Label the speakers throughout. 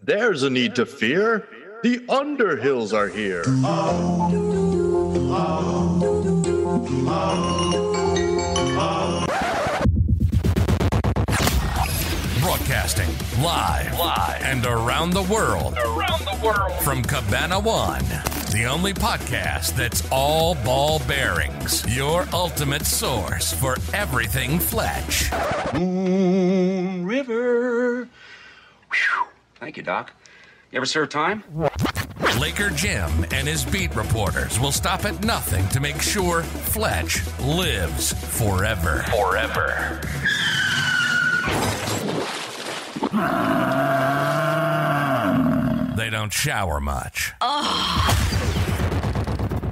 Speaker 1: There's a need to fear. The Underhills are here.
Speaker 2: Broadcasting live and around the world. From Cabana One, the only podcast that's all ball bearings. Your ultimate source for everything Fletch.
Speaker 3: Moon River. Whew. Thank you, Doc. You ever serve time?
Speaker 2: Laker Jim and his beat reporters will stop at nothing to make sure Fletch lives forever. They don't shower much.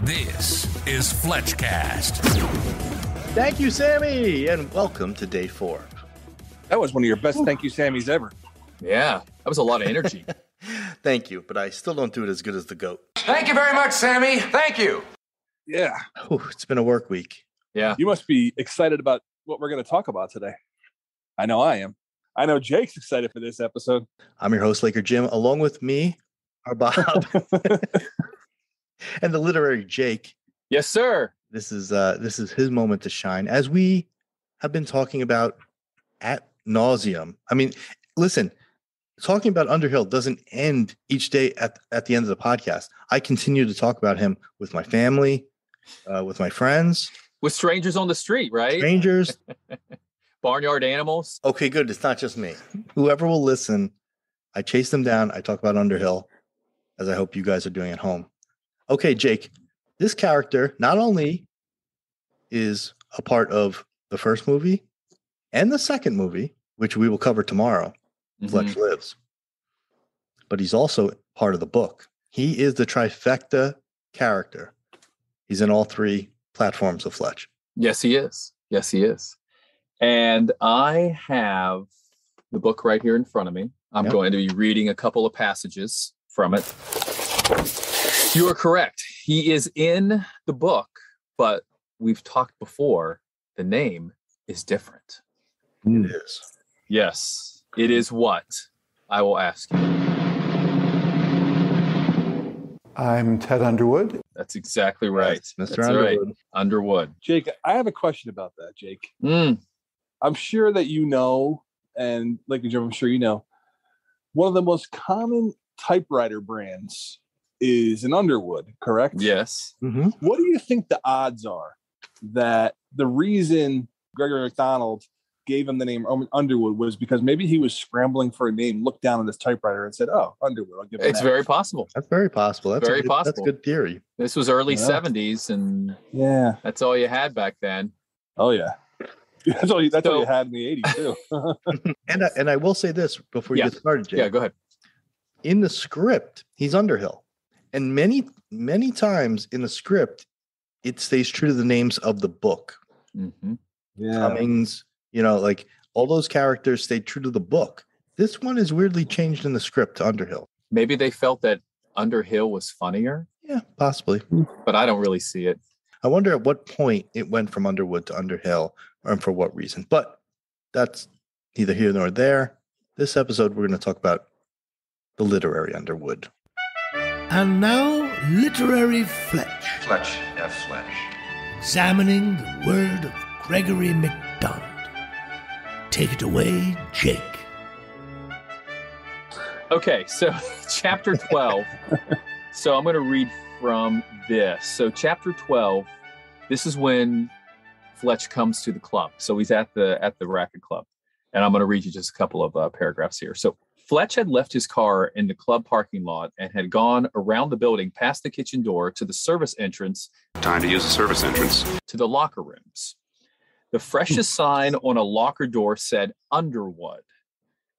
Speaker 2: This is Fletchcast.
Speaker 1: Thank you, Sammy, and welcome to day 4.
Speaker 4: That was one of your best thank you, Sammys, ever.
Speaker 5: Yeah, that was a lot of energy.
Speaker 1: Thank you, but I still don't do it as good as the GOAT.
Speaker 5: Thank you very much, Sammy. Thank you.
Speaker 4: Yeah.
Speaker 1: It's been a work week.
Speaker 5: Yeah.
Speaker 4: You must be excited about what we're going to talk about today. I know I am. I know Jake's excited for this episode.
Speaker 1: I'm your host, Laker Jim. Along with me are Bob and the literary Jake.
Speaker 5: Yes, sir.
Speaker 1: This is his moment to shine, as we have been talking about ad nauseum. I mean, listen, talking about Underhill doesn't end each day at the end of the podcast. I continue to talk about him with my family, with my friends.
Speaker 5: With strangers on the street, right?
Speaker 1: Strangers.
Speaker 5: Barnyard animals.
Speaker 1: Okay, good. It's not just me. Whoever will listen, I chase them down. I talk about Underhill, as I hope you guys are doing at home. Okay, Jake, this character not only is a part of the first movie and the second movie, which we will cover tomorrow, Fletch Lives, but he's also part of the book. He is the trifecta character. He's in all 3 platforms of Fletch.
Speaker 5: Yes, he is. Yes, he is. And I have the book right here in front of me. I'm going to be reading a couple of passages from it. You are correct. He is in the book, but we've talked before. The name is different.
Speaker 1: It is.
Speaker 5: Yes. It is what? I will ask you.
Speaker 6: I'm Ted Underwood.
Speaker 5: That's exactly right.
Speaker 1: Mr.
Speaker 5: That's
Speaker 1: Underwood.
Speaker 5: right. Underwood.
Speaker 4: Jake, I have a question about that, Jake. I'm sure that you know, and like Jim, I'm sure you know, one of the most common typewriter brands is an Underwood, correct?
Speaker 5: Yes.
Speaker 1: Mm-hmm.
Speaker 4: What do you think the odds are that the reason Gregory McDonald gave him the name Underwood was because maybe he was scrambling for a name, looked down at his typewriter and said, "Oh, Underwood, I'll give him
Speaker 5: It's
Speaker 4: that."
Speaker 5: very possible.
Speaker 1: That's very possible. That's
Speaker 5: Very possible.
Speaker 1: That's a good theory.
Speaker 5: This was early 70s, and that's all you had back then.
Speaker 4: Oh, yeah. That's all you had in the 80s, too.
Speaker 1: And I will say this before you get started, Jake.
Speaker 5: Yeah, go ahead.
Speaker 1: In the script, he's Underhill. And many, many times in the script, it stays true to the names of the book.
Speaker 5: Mm-hmm.
Speaker 4: Yeah.
Speaker 1: Cummings, like all those characters stayed true to the book. This one is weirdly changed in the script to Underhill.
Speaker 5: Maybe they felt that Underhill was funnier.
Speaker 1: Yeah, possibly.
Speaker 5: But I don't really see it.
Speaker 1: I wonder at what point it went from Underwood to Underhill and for what reason. But that's neither here nor there. This episode, we're going to talk about the literary Underwood.
Speaker 7: And now, literary Fletch.
Speaker 3: Fletch, F. Fletch.
Speaker 7: Examining the word of Gregory MacDonald. Take it away, Jake.
Speaker 5: Okay, so chapter 12. So I'm going to read from this. So chapter 12, this is when Fletch comes to the club. So he's at the racket club. And I'm going to read you just a couple of paragraphs here. So Fletch had left his car in the club parking lot and had gone around the building past the kitchen door to the service entrance.
Speaker 3: Time to use the service entrance.
Speaker 5: To the locker rooms. The freshest sign on a locker door said Underwood,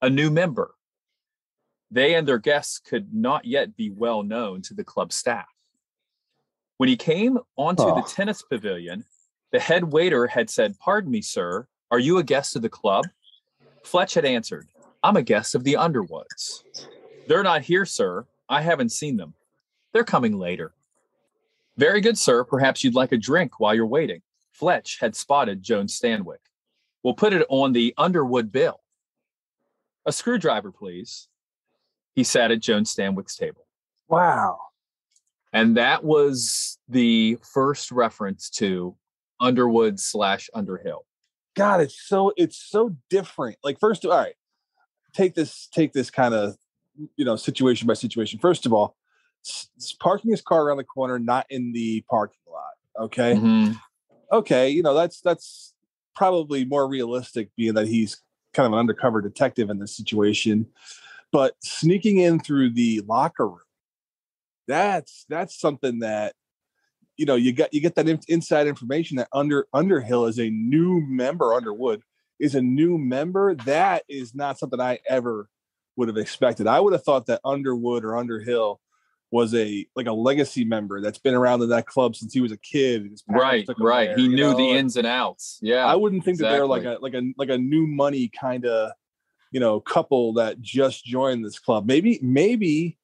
Speaker 5: a new member. They and their guests could not yet be well known to the club staff. When he came onto the tennis pavilion, the head waiter had said, "Pardon me, sir, are you a guest of the club?" Fletch had answered, "I'm a guest of the Underwoods." "They're not here, sir. I haven't seen them. They're coming later." "Very good, sir. Perhaps you'd like a drink while you're waiting." Fletch had spotted Joan Stanwyck. "We'll put it on the Underwood bill." "A screwdriver, please." he sat at Joan Stanwyck's table.
Speaker 4: Wow.
Speaker 5: And that was the first reference to Underwood / Underhill.
Speaker 4: God, it's so different. Like, first, all right, take this kind of, situation by situation. First of all, parking his car around the corner, not in the parking lot. Okay.
Speaker 5: Mm-hmm.
Speaker 4: Okay. That's probably more realistic, being that he's kind of an undercover detective in this situation. But sneaking in through the locker room, that's something that, you get that inside information that Underhill is a new member. Underwood is a new member. That is not something I ever would have expected. I would have thought that Underwood or Underhill was a legacy member that's been around in that club since he was a kid.
Speaker 5: Right. There, he knew the ins and outs. Yeah,
Speaker 4: I wouldn't think that they're like a new money kind of couple that just joined this club. Maybe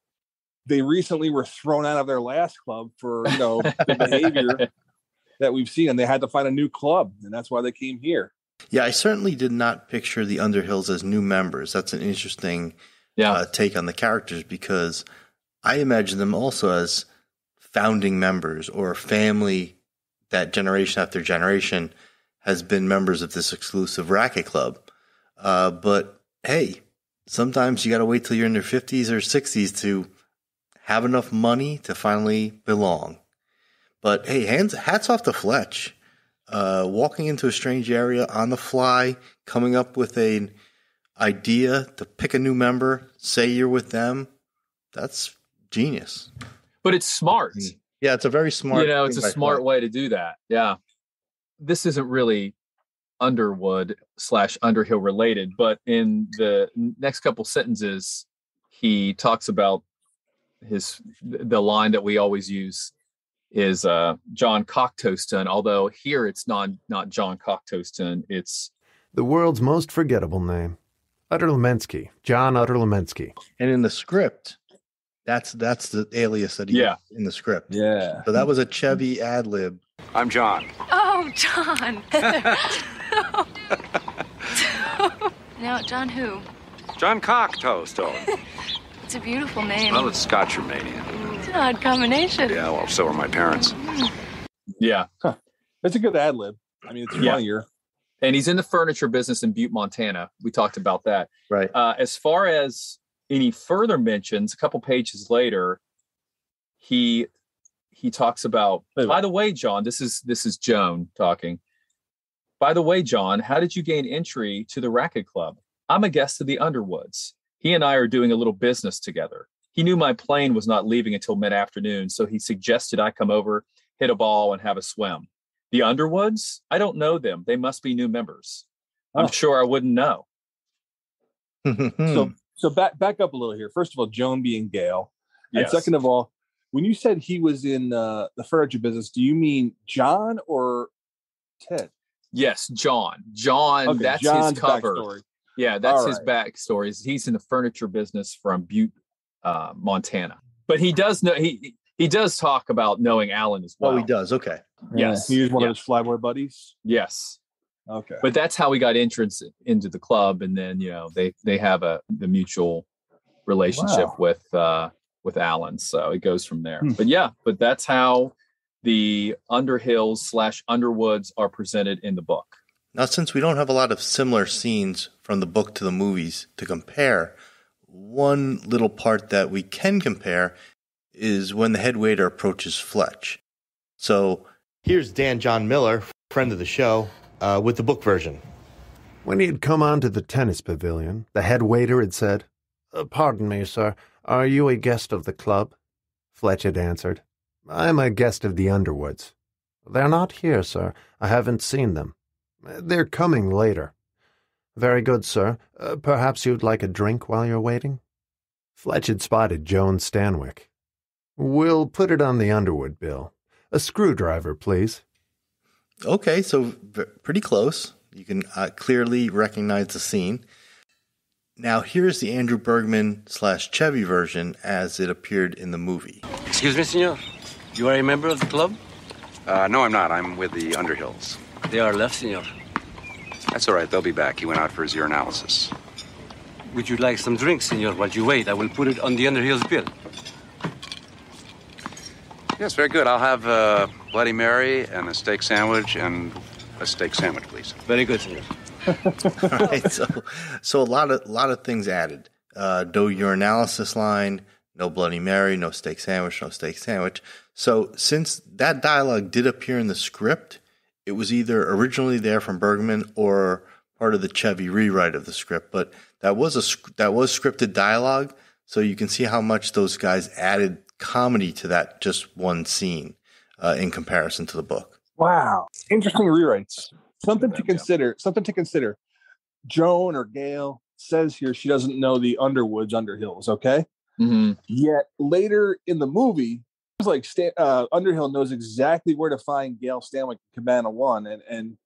Speaker 4: they recently were thrown out of their last club for the behavior that we've seen, and they had to find a new club, and that's why they came here.
Speaker 1: Yeah, I certainly did not picture the Underhills as new members. That's an interesting take on the characters, because I imagine them also as founding members or a family that generation after generation has been members of this exclusive racket club. But hey, sometimes you got to wait till you're in your 50s or 60s to have enough money to finally belong. But hey, hats off to Fletch. Walking into a strange area on the fly, coming up with an idea to pick a new member, say you're with them. That's genius.
Speaker 5: But it's smart.
Speaker 1: Yeah, it's a very smart.
Speaker 5: It's a smart way to do that. Yeah. This isn't really Underwood / Underhill related, but in the next couple sentences, he talks about the line that we always use is John Cocktoaston, although here it's not John Cocktoaston, it's
Speaker 7: the world's most forgettable name, Utterlemensky, John Utterlemensky.
Speaker 1: And in the script, that's the alias that he used in the script.
Speaker 4: Yeah.
Speaker 1: So that was a Chevy ad lib.
Speaker 3: I'm John.
Speaker 8: Oh, John. Now, John who?
Speaker 3: John Cocktoastone.
Speaker 8: It's a beautiful name.
Speaker 3: Well, it's Scotch Romanian.
Speaker 8: It's an odd combination.
Speaker 3: Yeah, well, so are my parents.
Speaker 5: Yeah.
Speaker 4: Huh. That's a good ad lib. I mean, it's funnier.
Speaker 5: And he's in the furniture business in Butte, Montana. We talked about that.
Speaker 1: Right.
Speaker 5: As far as any further mentions, a couple pages later, he talks about, by the way, John, this is Joan talking. By the way, John, how did you gain entry to the racket club? I'm a guest of the Underwoods. He and I are doing a little business together. He knew my plane was not leaving until mid-afternoon, so he suggested I come over, hit a ball, and have a swim. The Underwoods? I don't know them. They must be new members. I'm sure I wouldn't know.
Speaker 4: So back up a little here. First of all, Joan being Gail. And second of all, when you said he was in the furniture business, do you mean John or Ted?
Speaker 5: Yes, John. John, okay, that's John's his cover.
Speaker 4: Backstory.
Speaker 5: Yeah, that's his backstory. He's in the furniture business from Butte, Montana. But he does know he does talk about knowing Alan as well.
Speaker 1: Oh, he does. Okay.
Speaker 5: Yes.
Speaker 4: He was one of his flyboy buddies.
Speaker 5: Yes.
Speaker 4: Okay.
Speaker 5: But that's how he got entrance into the club, and then they have the mutual relationship with Alan. So it goes from there. But that's how the Underhills / Underwoods are presented in the book.
Speaker 1: Now, since we don't have a lot of similar scenes from the book to the movies to compare, one little part that we can compare is when the head waiter approaches Fletch. So here's Dan John Miller, friend of the show, with the book version.
Speaker 7: When he had come on to the tennis pavilion, the head waiter had said, "Pardon me, sir, are you a guest of the club?" Fletch had answered, "I'm a guest of the Underwoods." "They're not here, sir. I haven't seen them." "They're coming later." "Very good, sir. Perhaps you'd like a drink while you're waiting?" Fletch had spotted Joan Stanwyck. "We'll put it on the Underwood bill. A screwdriver, please."
Speaker 1: Okay, so pretty close. You can clearly recognize the scene. Now, here's the Andrew Bergman / Chevy version as it appeared in the movie.
Speaker 9: Excuse me, senor. You are a member of the club?
Speaker 3: No, I'm not. I'm with the Underhills.
Speaker 9: They are left, senor.
Speaker 3: That's all right. They'll be back. He went out for his urinalysis.
Speaker 9: Would you like some drinks, senor, while you wait? I will put it on the Underhill's bill.
Speaker 10: Yes, very good. I'll have a Bloody Mary and a steak sandwich and a steak sandwich, please.
Speaker 9: Very good, senor.
Speaker 1: All right, so a lot of things added. No urinalysis line, no Bloody Mary, no steak sandwich, no steak sandwich. So since that dialogue did appear in the script, it was either originally there from Bergman or part of the Chevy rewrite of the script. But that was scripted dialogue, so you can see how much those guys added comedy to that just one scene in comparison to the book.
Speaker 4: Wow, interesting rewrites. Something to consider. Joan or Gail says here she doesn't know the Underwoods, Underhills. Okay, Yet later in the movie, it's like Underhill knows exactly where to find Gail Stanwyck in Cabana One, and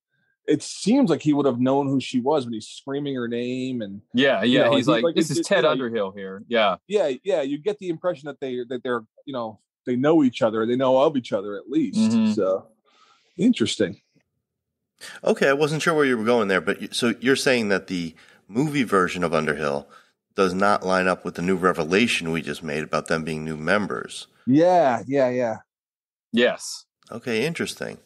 Speaker 4: it seems like he would have known who she was when he's screaming her name. And
Speaker 5: he's like this is Ted Underhill here. Yeah.
Speaker 4: You get the impression that they're they know each other, they know of each other at least. So interesting.
Speaker 1: Okay, I wasn't sure where you were going there, but so you're saying that the movie version of Underhill does not line up with the new revelation we just made about them being new members.
Speaker 4: Yeah.
Speaker 5: Yes.
Speaker 1: Okay, interesting.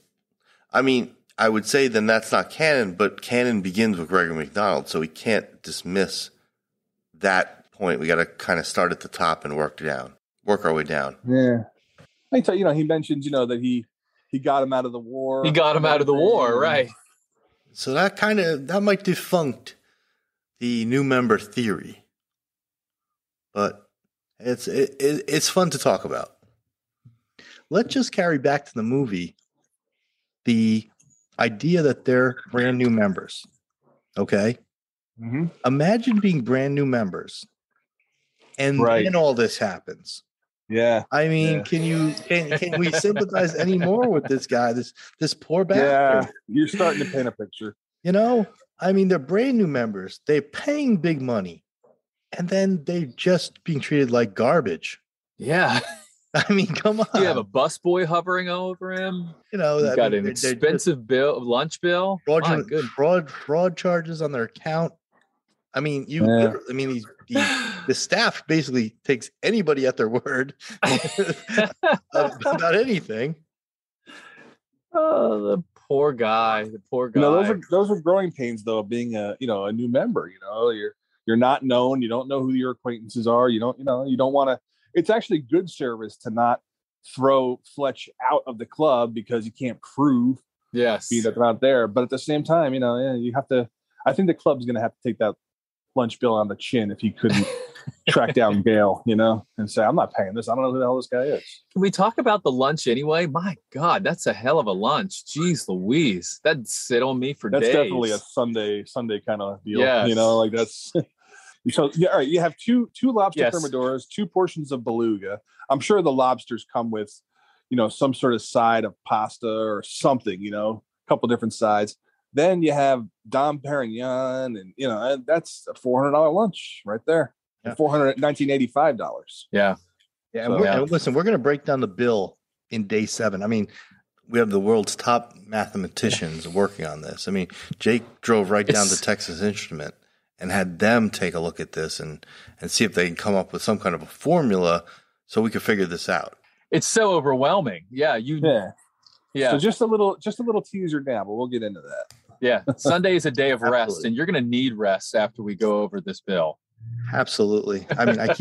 Speaker 1: I mean, I would say then that's not canon, but canon begins with Gregory MacDonald, so we can't dismiss that point. We got to kind of start at the top and work our way down.
Speaker 4: Yeah. I tell he mentions, that he got him out of the war.
Speaker 5: He got him out of the war, right?
Speaker 1: So that might defunct the new member theory, but it's fun to talk about. Let's just carry back to the movie the idea that they're brand new members. Okay, Imagine being brand new members, and then all this happens.
Speaker 4: Yeah,
Speaker 1: I mean, can we sympathize any more with this guy? This poor bastard.
Speaker 4: Yeah, you're starting to paint a picture.
Speaker 1: I mean, they're brand new members. They're paying big money, and then they're just being treated like garbage.
Speaker 5: Yeah.
Speaker 1: I mean, come on.
Speaker 5: You have a busboy hovering over him. You've got an expensive lunch bill.
Speaker 1: Fraud charges on their account. I mean, the staff basically takes anybody at their word about anything.
Speaker 5: Oh, the poor guy.
Speaker 4: Those are growing pains, though, of being a new member. You're not known. You don't know who your acquaintances are. You don't want to. It's actually good service to not throw Fletch out of the club because you can't prove being out there. But at the same time, you have to. I think the club's going to have to take that lunch bill on the chin if he couldn't track down Gail, and say, I'm not paying this. I don't know who the hell this guy is.
Speaker 5: Can we talk about the lunch anyway? My God, that's a hell of a lunch. Jeez Louise. That'd sit on me for days.
Speaker 4: That's definitely a Sunday kind of deal. Yes. That's so yeah, all right. You have two lobster thermidors, 2 portions of beluga. I'm sure the lobsters come with, some sort of side of pasta or something, a couple different sides. Then you have Dom Perignon, and that's a $400 lunch right there. Yeah. $1985.
Speaker 5: Yeah.
Speaker 1: Yeah. And listen, we're going to break down the bill in day 7. I mean, we have the world's top mathematicians working on this. I mean, Jake drove right down to Texas Instrument and had them take a look at this and see if they can come up with some kind of a formula so we could figure this out.
Speaker 5: It's so overwhelming. Yeah.
Speaker 4: So just a little teaser now, but we'll get into that.
Speaker 5: Yeah. Sunday is a day of rest, and you're going to need rest after we go over this bill.
Speaker 1: Absolutely. I mean, I've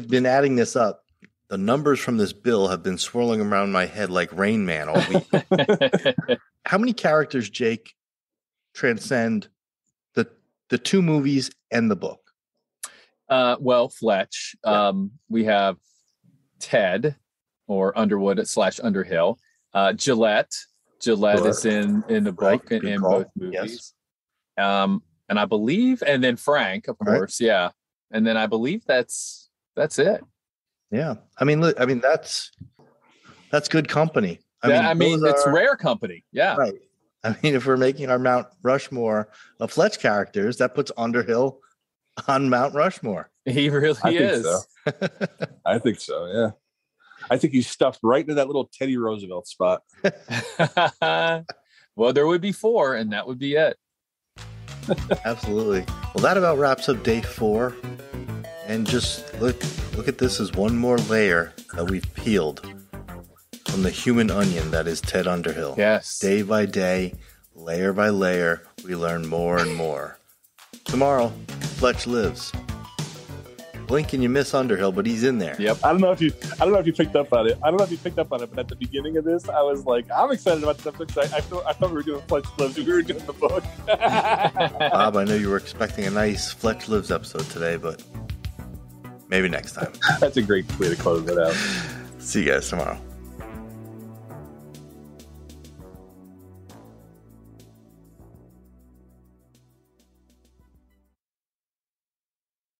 Speaker 1: been adding this up. The numbers from this bill have been swirling around my head like Rain Man all week. How many characters, Jake, transcend the 2 movies and the book?
Speaker 5: Well, Fletch. We have Ted, or Underwood / Underhill. Gillette is in the book and in both movies. Yes. And I believe, and then Frank, of course, yeah. And then I believe that's it.
Speaker 1: Yeah. I mean, that's good company.
Speaker 5: It's rare company. Yeah.
Speaker 1: Right. I mean, if we're making our Mount Rushmore of Fletch characters, that puts Underhill on Mount Rushmore.
Speaker 5: He really is.
Speaker 4: I think so. Yeah. I think he's stuffed right into that little Teddy Roosevelt spot.
Speaker 5: Well, there would be 4, and that would be it.
Speaker 1: Absolutely. Well, that about wraps up day 4. And just look at this as one more layer that we've peeled from the human onion that is Ted Underhill.
Speaker 5: Yes.
Speaker 1: Day by day, layer by layer, we learn more and more. Tomorrow, Fletch lives. Blink and you miss Underhill, but he's in there.
Speaker 5: Yep.
Speaker 4: I don't know if you picked up on it. But at the beginning of this, I was like, I'm excited about this episode. I thought we were doing Fletch Lives. We were doing the book.
Speaker 1: Bob, I know you were expecting a nice Fletch Lives episode today, but maybe next time.
Speaker 4: That's a great way to close it out.
Speaker 1: See you guys tomorrow.